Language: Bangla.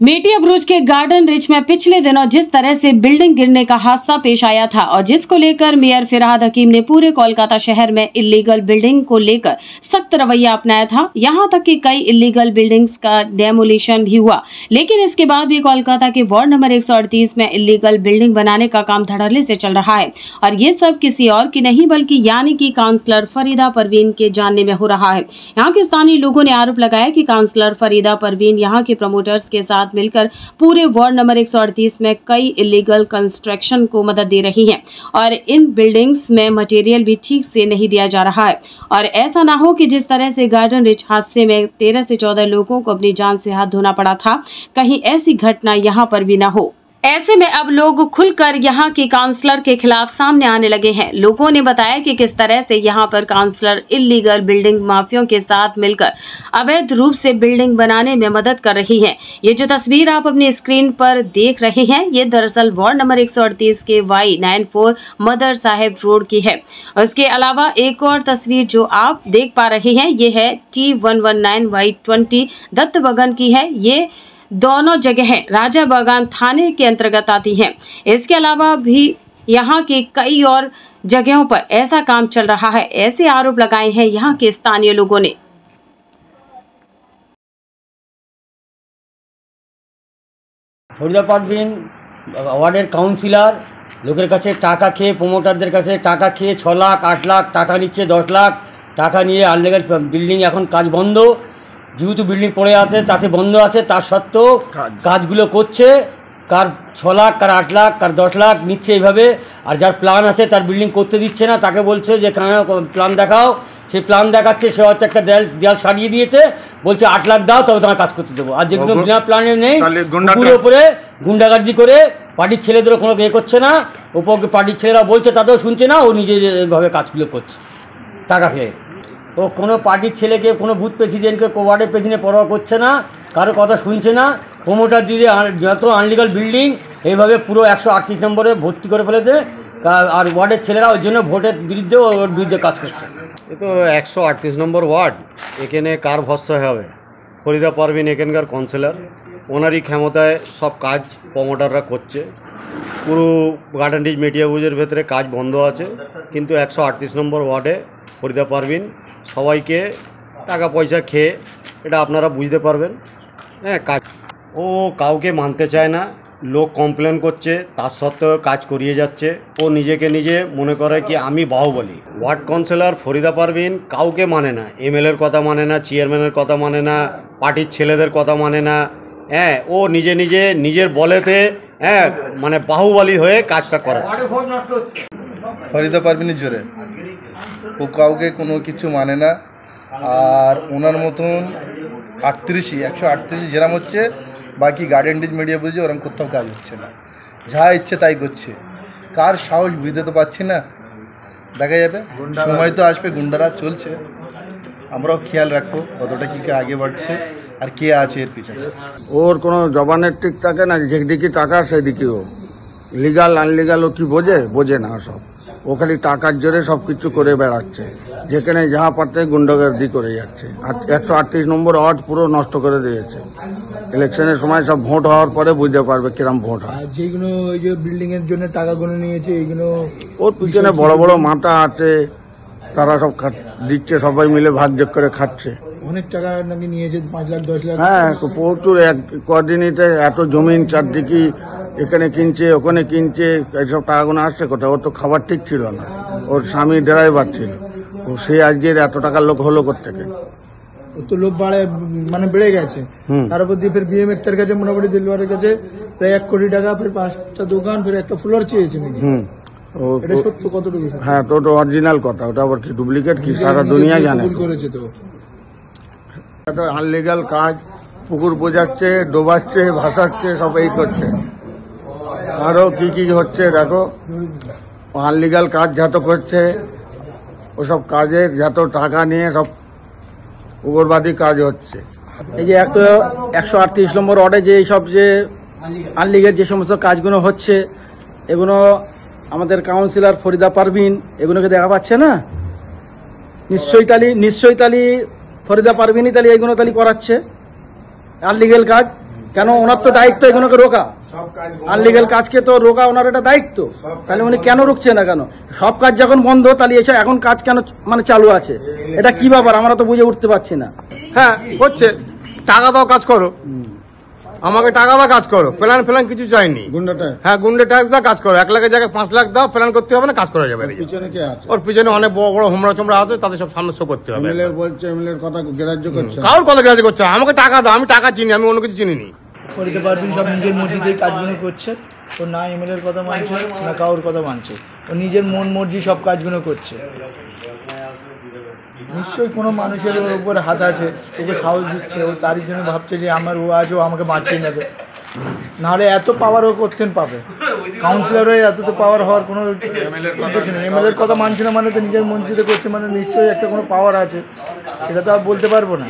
मेटिया ब्रुज के गार्डन रिच में पिछले दिनों जिस तरह से बिल्डिंग गिरने का हादसा पेश आया था और जिसको लेकर मेयर फिरहाद हकीम ने पूरे कोलकाता शहर में इलीगल बिल्डिंग को लेकर सख्त रवैया अपनाया था, यहां तक कि कई इलीगल बिल्डिंग्स का डेमोलिशन भी हुआ। लेकिन इसके बाद भी कोलकाता के वार्ड नंबर 138 में इलीगल बिल्डिंग बनाने का काम धड़ल्ले से चल रहा है और ये सब किसी और की नहीं बल्कि यानी कि काउंसलर फरीदा परवीन के जानने में हो रहा है। यहाँ के स्थानीय लोगों ने आरोप लगाया कि काउंसलर फरीदा परवीन यहाँ के प्रमोटर्स के साथ मिलकर पूरे वार्ड नंबर 138 में कई इलीगल कंस्ट्रक्शन को मदद दे रही हैं और इन बिल्डिंग्स में मटेरियल भी ठीक से नहीं दिया जा रहा है। और ऐसा ना हो कि जिस तरह से गार्डन रिच हादसे में 13 से 14 लोगों को अपनी जान से हाथ धोना पड़ा था, कहीं ऐसी घटना यहाँ पर भी ना हो। ऐसे में अब लोग खुलकर यहाँ के काउंसलर के खिलाफ सामने आने लगे हैं। लोगों ने बताया कि किस तरह से यहाँ पर काउंसलर इलीगल बिल्डिंग माफियों के साथ मिलकर अवैध रूप से बिल्डिंग बनाने में मदद कर रही है। ये जो तस्वीर आप अपनी स्क्रीन पर देख रहे हैं, ये दरअसल वार्ड नंबर 138 के Y94 मदर साहेब रोड की है। उसके अलावा एक और तस्वीर जो आप देख पा रहे हैं, ये है T119Y20 दत्त बगन की है। ये दोनों जगह राजा बागान थाने के अंतर्गत आती हैं। इसके अलावा भी यहाँ के कई और जगहों पर ऐसा काम चल रहा है, ऐसे आरोप लगाए हैं यहाँ के स्थानीय लोगों ने। फरीदा परवीन वार्डের কাউন্সিলর লোকের কাছে টাকা খেয়ে প্রমোটারদের কাছে টাকা খেয়ে 6 লাখ 8 লাখ টাকা নিচ্ছে, 10 লাখ টাকা নিয়ে আনলিগাল বিল্ডিং এখন কাজ বন্ধ। যেহেতু বিল্ডিং পড়ে আছে তাতে বন্ধ আছে, তার সত্ত্বেও কাজগুলো করছে। কার 6 লাখ, কার 8 লাখ, কার 10 লাখ নিচ্ছে এইভাবে। আর যার প্ল্যান আছে তার বিল্ডিং করতে দিচ্ছে না, তাকে বলছে যে প্ল্যান দেখাও। সেই প্ল্যান দেখাচ্ছে, সে হয়তো একটা দেয়াল সারিয়ে দিয়েছে, বলছে 8 লাখ দাও তবে তোমার কাজ করতে দেবো। আর যেগুলো বিনা প্ল্যানে নেই পুরো উপরে গুন্ডাগার্দি করে পার্টির ছেলেদেরও কোনো ইয়ে করছে না, ওপরকে পার্টির ছেলেরা বলছে তাদেরও শুনছে না, ও নিজে যেভাবে কাজগুলো করছে টাকা খেয়ে। তো কোনো পার্টির ছেলেকে, কোনো বুথ প্রেসিডেন্টকে, ওয়ার্ডের প্রেসিডেন্ট পরোয়া করছে না, কারো কথা শুনছে না। প্রমোটার দিয়ে যত আনলিগাল বিল্ডিং এইভাবে পুরো 138 নম্বরে ভর্তি করে ফেলেছে। আর ওয়ার্ডের ছেলেরা ওই জন্য ভোটের বিরুদ্ধে ওর বিরুদ্ধে কাজ করছে। এ তো 138 নম্বর ওয়ার্ড, এখানে কার ভরসা হবে? ফরিদা পারভিন এখানকার কাউন্সিলর, ওনারই ক্ষমতায় সব কাজ প্রমোটাররা করছে। পুরো গার্ডেন রিচ মেটিয়া ব্রুজের ভেতরে কাজ বন্ধ আছে, কিন্তু 138 নম্বর ওয়ার্ডে ফরিদা পারভিন সবাইকে টাকা পয়সা খেয়ে, এটা আপনারা বুঝতে পারবেন। হ্যাঁ, কাজ ও কাউকে মানতে চায় না, লোক কমপ্লেন করছে, তার সত্ত্বেও কাজ করিয়ে যাচ্ছে। ও নিজেকে নিজে মনে করে কি আমি বাহুবলী। ওয়ার্ড কাউন্সিলর ফরিদা পারভিন কাউকে মানে না, এমএলএর কথা মানে না, চেয়ারম্যানের কথা মানে না, পার্টির ছেলেদের কথা মানে না। হ্যাঁ, ও নিজে নিজে নিজের বলেতে মানে বাহুবলী হয়ে কাজটা করে। ফরিদা পারভিনের জোরে ও কাউকে কোনো কিছু মানে না। আর ওনার মতন 138 যেরাম হচ্ছে, বাকি গার্ডেন রিচ মিডিয়া বুঝে ওরকম কোথাও কাজ হচ্ছে না, যা ইচ্ছে তাই করছে। কার সাহস বুঝতে তো পারছি না, দেখা যাবে সময় তো আসবে, গুন্ডারা চলছে, আমরাও খেয়াল রাখবো কতটা কী আগে বাড়ছে আর কে আছে এর পিছনে। ওর কোনো জবানের ঠিক থাকে না, যেদিকে টাকা সেদিকে ও লিগাল আনলিগাল ও কি বোঝে না, সব ও খালি টাকার জোরে সব কিছু করে বেড়াচ্ছে, যেখানে যাহা পারতে গুন্ডাগর্দি করে যাচ্ছে। আর 138 নম্বর ওয়ার্ড পুরো নষ্ট করে দিয়েছে। ইলেকশনের সময় সব ভোট হওয়ার পরে বুঝতে পারবে কিরম ভোট হয়। যেগুলো ওই যে বিল্ডিং এর জন্য টাকা গুনে নিয়েছে, এইগুলো ওর পিছনে বড় বড় মাথা আছে, তারা সব দিচ্ছে, সবাই মিলে ভাগযোগ করে খাচ্ছে। অনেক টাকা নাকি নিয়েছে, 5 লাখ 10 লাখ। হ্যাঁ, তো প্রচুর কদিনিতে এত জমিন চারদিকে এখানে কিনছে, ওখানে কিনছে, এইসব টাকাগুলো আসছে কোথায়? ওর তো খাবার ঠিক ছিল না, ওর স্বামী ড্রাইভার ছিল, ও সে আজকের এত টাকার লোক হলো কোথেকে? ও তো লোক মানে বেড়ে গেছে। তার উপর দিয়ে ফের বিএমএক্সের কাছে, মোটামুটি দিলওয়ারের কাছে প্রায় 1 কোটি টাকা, ফের 5টা দোকান, ফের একটা ফ্লোর চেয়েছে নাকি। এটা সত্য কতটুকু? হ্যাঁ, তো ওটা অরিজিনাল কথা, ওটা আবার কি ডুপ্লিকেট কি সারা দুনিয়া জানে। করেছে তো এত আনলিগাল কাজ, পুকুর বোঝাচ্ছে, ডোবাচ্ছে, ভাসাচ্ছে, সব এই করছে। আরো কি কি হচ্ছে দেখো, আনলিগাল কাজ যত করছে, ওসব কাজের যত টাকা নিয়ে সব উগ্রবাদী কাজ হচ্ছে। এই যে 138 নম্বর ওয়ার্ডে যে এইসব যে আনলিগাল যে সমস্ত কাজগুলো হচ্ছে, এগুলো আমাদের কাউন্সিলর ফরিদা পারভিন এগুলোকে দেখা পাচ্ছে না। নিশ্চয়ই তালি ফরিদা পারভিনই তালি এগুলো তালি করাচ্ছে আনলিগাল কাজ। কেন ওনার তো দায়িত্ব এগুলোকে রোকা, আনলিগাল কাজকে তো রোকা ওনার এটা দায়িত্ব। তাহলে উনি কেন রুখছে না কেন? সব কাজ যখন বন্ধ তাহলে এসে এখন কাজ কেন মানে চালু আছে? এটা কি ব্যাপার আমরা তো বুঝে উঠতে পারছি না। হ্যাঁ হচ্ছে, টাকা দাও কাজ করো, আমাকে টাকা দাও কাজ করো, প্ল্যান ফ্ল্যান কিছু চাইনি। গুন্ডাটা হ্যাঁ গুন্ডে ট্যাক্স দাও কাজ করো, 1 লাখের জায়গায় 5 লাখ দাও, প্ল্যান করতে হবে না, কাজ করা যাবে। পিছনে কে আছে? ওর পিছনে অনেক বড় বড় হোমরা চোমরা আছে, তাদের সব সামনে শো করতে হবে। এমএলএ বলছে, এমএলএর কথা গ্রাহ্য করছে। কারোর কথা গ্রাহ্য করছে? আমাকে টাকা দাও, আমি টাকা চিনি, আমি অন্য কিছু চিনিনি। ফরিদা পারভিন সব নিজের মর্জিতেই কাজগুলো করছে। ও না এমএলএর কথা মানছে না কারোর কথা মানছে, ও নিজের মন মর্জি সব কাজগুলো করছে। নিশ্চয়ই কোনো মানুষের ওর উপরে হাত আছে, ওকে সাহস দিচ্ছে, ও তারই জন্য ভাবছে যে আমার ও আছে, ও আমাকে বাঁচিয়ে নেবে। নাহলে এত পাওয়ার ও করতেন পাবে? কাউন্সিলর হয়ে এত তো পাওয়ার হওয়ার কোনো কিছু নেই। এমএলএর কথা মানছে না মানে তো নিজের মর্জিতে করছে, মানে নিশ্চয়ই একটা কোনো পাওয়ার আছে, সেটা তো আর বলতে পারবো না।